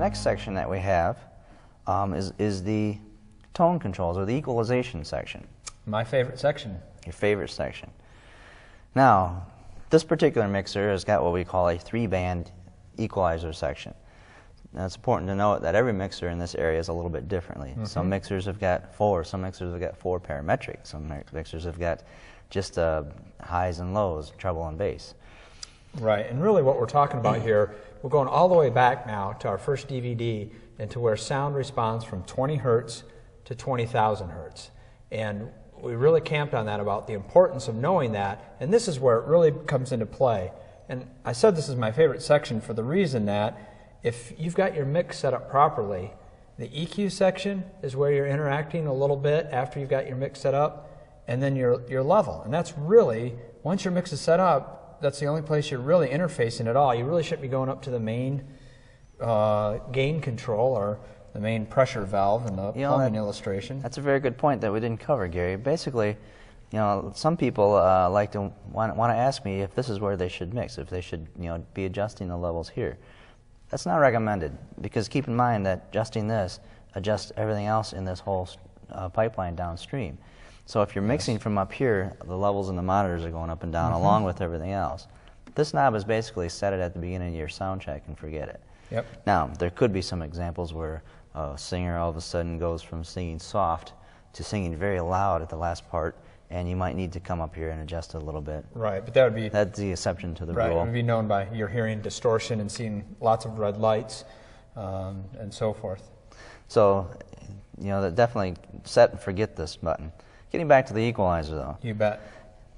next section that we have is the tone controls, or the equalization section. My favorite section. Your favorite section. Now, this particular mixer has got what we call a 3-band equalizer section. Now, it's important to note that every mixer in this area is a little bit differently. Some mixers have got 4, some mixers have got 4 parametric, some mixers have got just highs and lows, treble and bass. Right, and really what we're talking about here, we're going all the way back now to our first DVD and to where sound responds from 20 hertz to 20,000 hertz. And we really camped on that, about the importance of knowing that, and this is where it really comes into play. And I said this is my favorite section for the reason that if you've got your mix set up properly, the EQ section is where you're interacting a little bit after you've got your mix set up, and then your level. And that's really, once your mix is set up, that's the only place you're really interfacing at all. You really shouldn't be going up to the main gain control or the main pressure valve in the plumbing illustration. That's a very good point that we didn't cover, Gary. Basically, some people like to want to ask me if this is where they should mix, if they should be adjusting the levels here. That's not recommended, because keep in mind that adjusting this adjusts everything else in this whole pipeline downstream. So if you're mixing from up here, the levels in the monitors are going up and down along with everything else. This knob is basically set it at the beginning of your sound check and forget it. Yep. Now, there could be some examples where a singer all of a sudden goes from singing soft to singing very loud at the last part, and you might need to come up here and adjust it a little bit. Right, but that would be... That's the exception to the right, rule. It would be known by your hearing distortion and seeing lots of red lights and so forth. So, definitely set and forget this button. Getting back to the equalizer, though. You bet.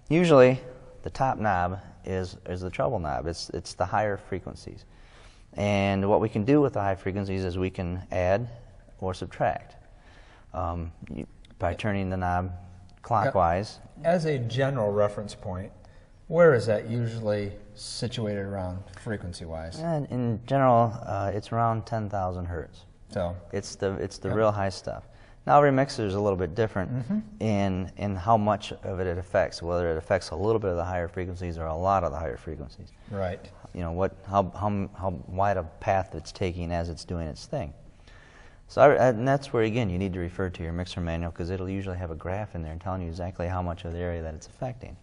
Usually, the top knob is the treble knob. It's the higher frequencies. And what we can do with the high frequencies is we can add or subtract by turning the knob clockwise. As a general reference point, where is that usually situated around frequency-wise? And in general, it's around 10,000 hertz. So it's the real high stuff. Now, every mixer is a little bit different in how much of it affects, whether it affects a little bit of the higher frequencies or a lot of the higher frequencies. Right. How wide a path it's taking as it's doing its thing. So, and that's where, again, you need to refer to your mixer manual, because it'll usually have a graph in there telling you exactly how much of the area that it's affecting.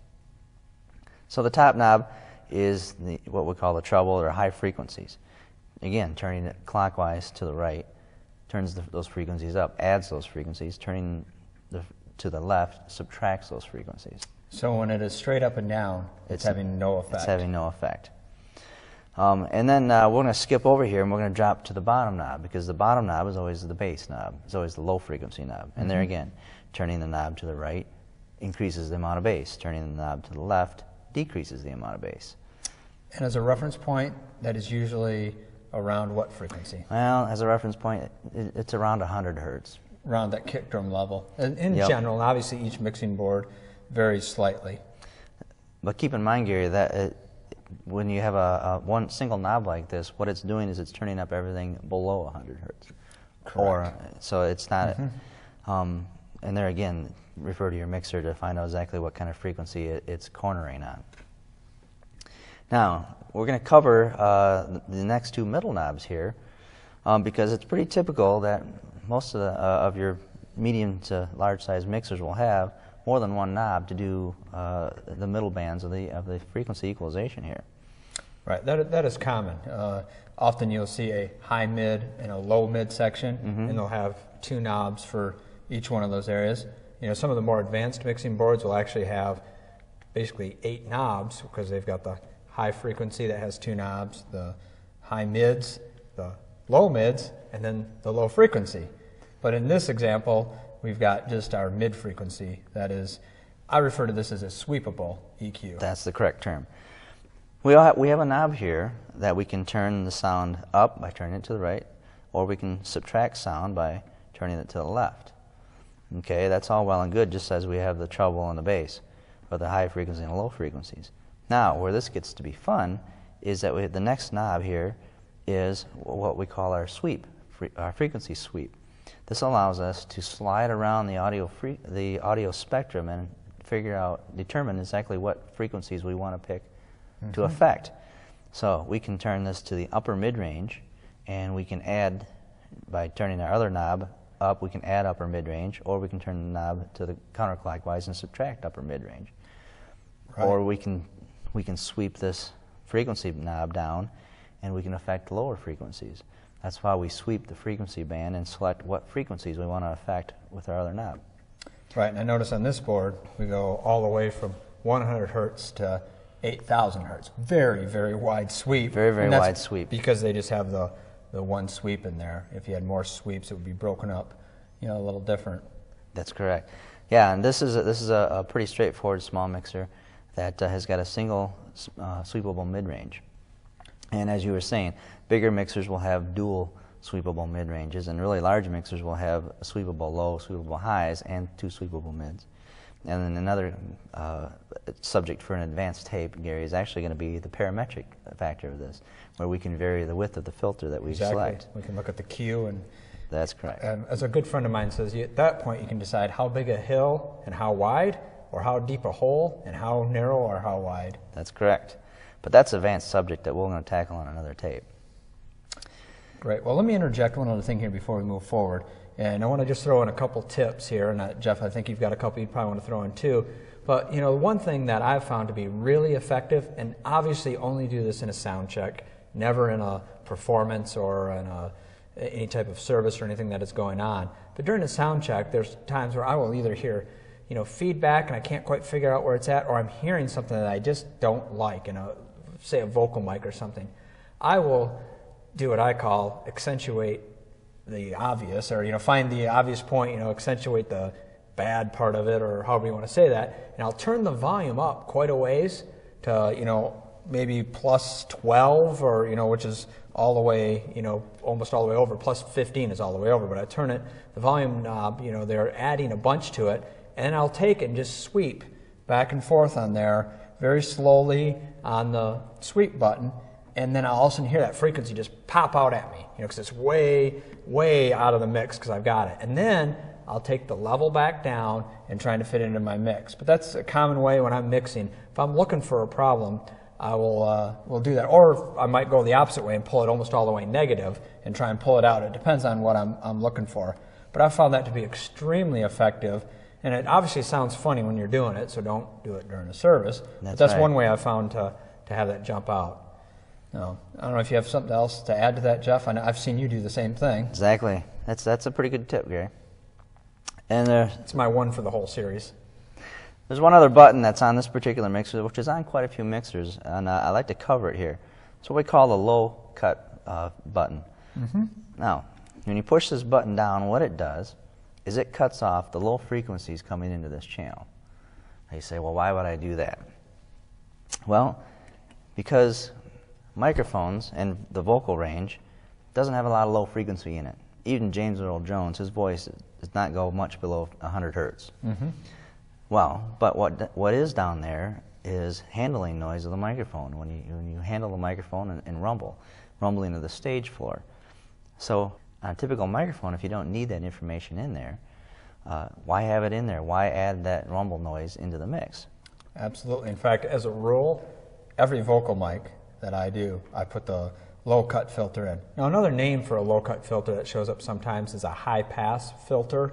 So the top knob is what we call the treble, or high frequencies. Again, turning it clockwise to the right turns those frequencies up, adds those frequencies, turning to the left subtracts those frequencies. So when it is straight up and down, it's having no effect. It's having no effect. And then we're going to skip over here and we're going to drop to the bottom knob, because the bottom knob is always the bass knob. It's always the low frequency knob. And there again, turning the knob to the right increases the amount of bass. Turning the knob to the left decreases the amount of bass. And as a reference point, that is usually around what frequency? Well, as a reference point, it's around 100 hertz. Around that kick drum level. In general, and obviously each mixing board varies slightly. But keep in mind, Gary, that when you have one single knob like this, what it's doing is it's turning up everything below 100 hertz. Correct. So it's not, and there again, refer to your mixer to find out exactly what kind of frequency it's cornering on. Now, we're going to cover the next two middle knobs here, because it's pretty typical that most of your medium to large size mixers will have more than one knob to do the middle bands of the frequency equalization here. Right, that is common. Often you'll see a high mid and a low mid section, and they'll have two knobs for each one of those areas. Some of the more advanced mixing boards will actually have basically 8 knobs, because they've got the high frequency that has 2 knobs, the high mids, the low mids, and then the low frequency. But in this example, we've got just our mid frequency. That is, I refer to this as a sweepable EQ. That's the correct term. We have a knob here that we can turn the sound up by turning it to the right, or we can subtract sound by turning it to the left. Okay, that's all well and good, just as we have the treble and the bass, or the high frequency and the low frequencies. Now, where this gets to be fun is that the next knob here is what we call our sweep, our frequency sweep. This allows us to slide around the audio spectrum and determine exactly what frequencies we want to pick to affect. So we can turn this to the upper mid-range and we can add, by turning our other knob up, we can add upper mid-range, or we can turn the knob to the counterclockwise and subtract upper mid-range. Right. Or we can sweep this frequency knob down, and we can affect lower frequencies. That's why we sweep the frequency band and select what frequencies we want to affect with our other knob. Right, and I notice on this board we go all the way from 100 hertz to 8,000 hertz. Very, very wide sweep. Very, very wide sweep. Because they just have the one sweep in there. If you had more sweeps, it would be broken up, a little different. That's correct. Yeah, and this is a pretty straightforward small mixer that has got a single sweepable mid-range. And as you were saying, bigger mixers will have dual sweepable mid-ranges, and really large mixers will have sweepable low, sweepable highs, and 2 sweepable mids. And then another subject for an advanced tape, Gary, is actually going to be the parametric factor of this, where we can vary the width of the filter that we select. We can look at the Q and... That's correct. And as a good friend of mine says, at that point you can decide how big a hill and how wide, or how deep a hole and how narrow or how wide. That's correct. But that's an advanced subject that we're going to tackle on another tape. Great. Well, let me interject one other thing here before we move forward. And I want to just throw in a couple tips here. And Jeff, I think you've got a couple you'd probably want to throw in too. But, one thing that I've found to be really effective, and obviously only do this in a sound check, never in a performance or in any type of service or anything that is going on. But during a sound check, there's times where I will either hear feedback and I can't quite figure out where it's at, or I'm hearing something that I just don't like, say a vocal mic or something. I will do what I call accentuate the obvious, or find the obvious point, accentuate the bad part of it, or however you want to say that, and I'll turn the volume up quite a ways to maybe plus 12, or which is all the way, almost all the way over. Plus 15 is all the way over, but I turn it, the volume knob, they're adding a bunch to it, and then I'll take it and just sweep back and forth on there very slowly on the sweep button, and then I'll also hear that frequency just pop out at me, because it's way, way out of the mix because I've got it. And then I'll take the level back down and trying to fit it into my mix. But that's a common way when I'm mixing. If I'm looking for a problem, I will do that. Or I might go the opposite way and pull it almost all the way negative and try and pull it out. It depends on what I'm looking for. But I've found that to be extremely effective. And it obviously sounds funny when you're doing it, so don't do it during a service. But that's right. One way I've found to have that jump out. No, I don't know if you have something else to add to that, Jeff. I've seen you do the same thing. Exactly. That's a pretty good tip, Gary. And it's my one for the whole series. There's one other button that's on this particular mixer, which is on quite a few mixers, and I like to cover it here. It's what we call the low cut button. Mm-hmm. Now, when you push this button down, what it does is it cuts off the low frequencies coming into this channel. Now you say, well, why would I do that? Well, because microphones and the vocal range doesn't have a lot of low frequency in it. Even James Earl Jones, his voice does not go much below 100 hertz. Mm-hmm. Well, but what is down there is handling noise of the microphone when you handle the microphone and rumbling of the stage floor. So on a typical microphone, if you don't need that information in there, why have it in there? Why add that rumble noise into the mix? Absolutely. In fact, as a rule, every vocal mic that I do, I put the low-cut filter in. Now, another name for a low-cut filter that shows up sometimes is a high-pass filter,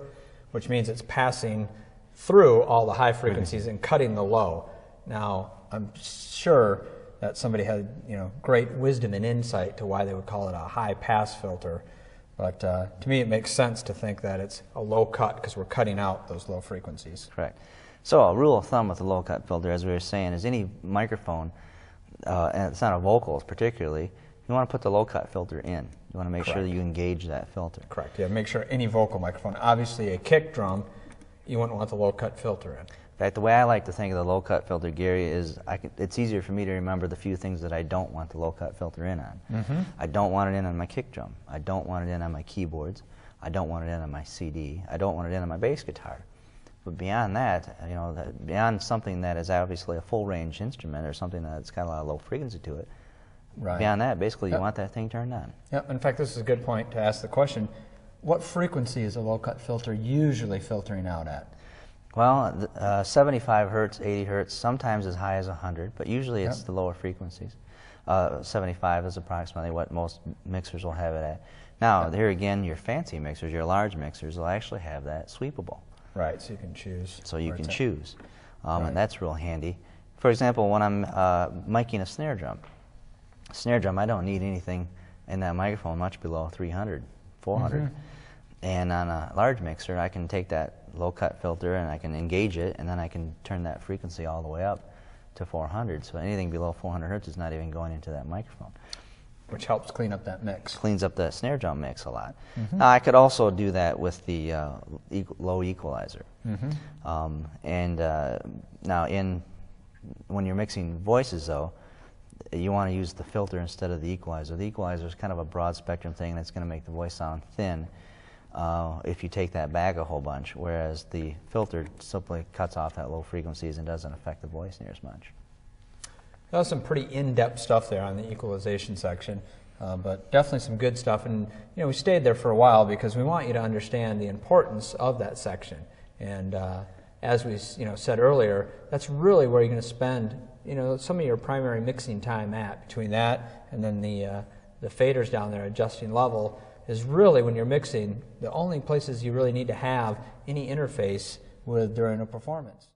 which means it's passing through all the high frequencies and cutting the low. Now, I'm sure that somebody had great wisdom and insight to why they would call it a high-pass filter. But to me, it makes sense to think that it's a low cut because we're cutting out those low frequencies. Correct. So a rule of thumb with a low cut filter, as we were saying, is any microphone, and it's not a vocals particularly, you want to put the low cut filter in. You want to make sure that you engage that filter. Correct. Yeah, make sure any vocal microphone, obviously a kick drum, you wouldn't want the low cut filter in. In fact, the way I like to think of the low cut filter, Gary, is it's easier for me to remember the few things that I don't want the low cut filter in on. Mm-hmm. I don't want it in on my kick drum. I don't want it in on my keyboards. I don't want it in on my CD. I don't want it in on my bass guitar. But beyond that, beyond something that is obviously a full range instrument or something that's got a lot of low frequency to it, beyond that, basically you want that thing turned on. Yep. In fact, this is a good point to ask the question, what frequency is a low cut filter usually filtering out at? Well, 75 hertz, 80 hertz, sometimes as high as 100, but usually it's the lower frequencies. 75 is approximately what most mixers will have it at. Now, here again, your fancy mixers, your large mixers, will actually have that sweepable. Right, so you can choose. So you can choose, Right. and that's real handy. For example, when I'm miking a snare drum, I don't need anything in that microphone much below 300, 400. And on a large mixer, I can take that low-cut filter and I can engage it, and then I can turn that frequency all the way up to 400. So anything below 400 hertz is not even going into that microphone. Which helps clean up that mix. Cleans up the snare drum mix a lot. Now, I could also do that with the low equalizer. Now, when you're mixing voices, though, you want to use the filter instead of the equalizer. The equalizer is kind of a broad spectrum thing that's going to make the voice sound thin if you take that back a whole bunch, whereas the filter simply cuts off that low frequencies and doesn't affect the voice near as much. That was some pretty in-depth stuff there on the equalization section, but definitely some good stuff. And we stayed there for a while because we want you to understand the importance of that section. And as we said earlier, that's really where you're going to spend some of your primary mixing time at. Between that and then the faders down there adjusting level is really, when you're mixing, the only places you really need to have any interface with during a performance.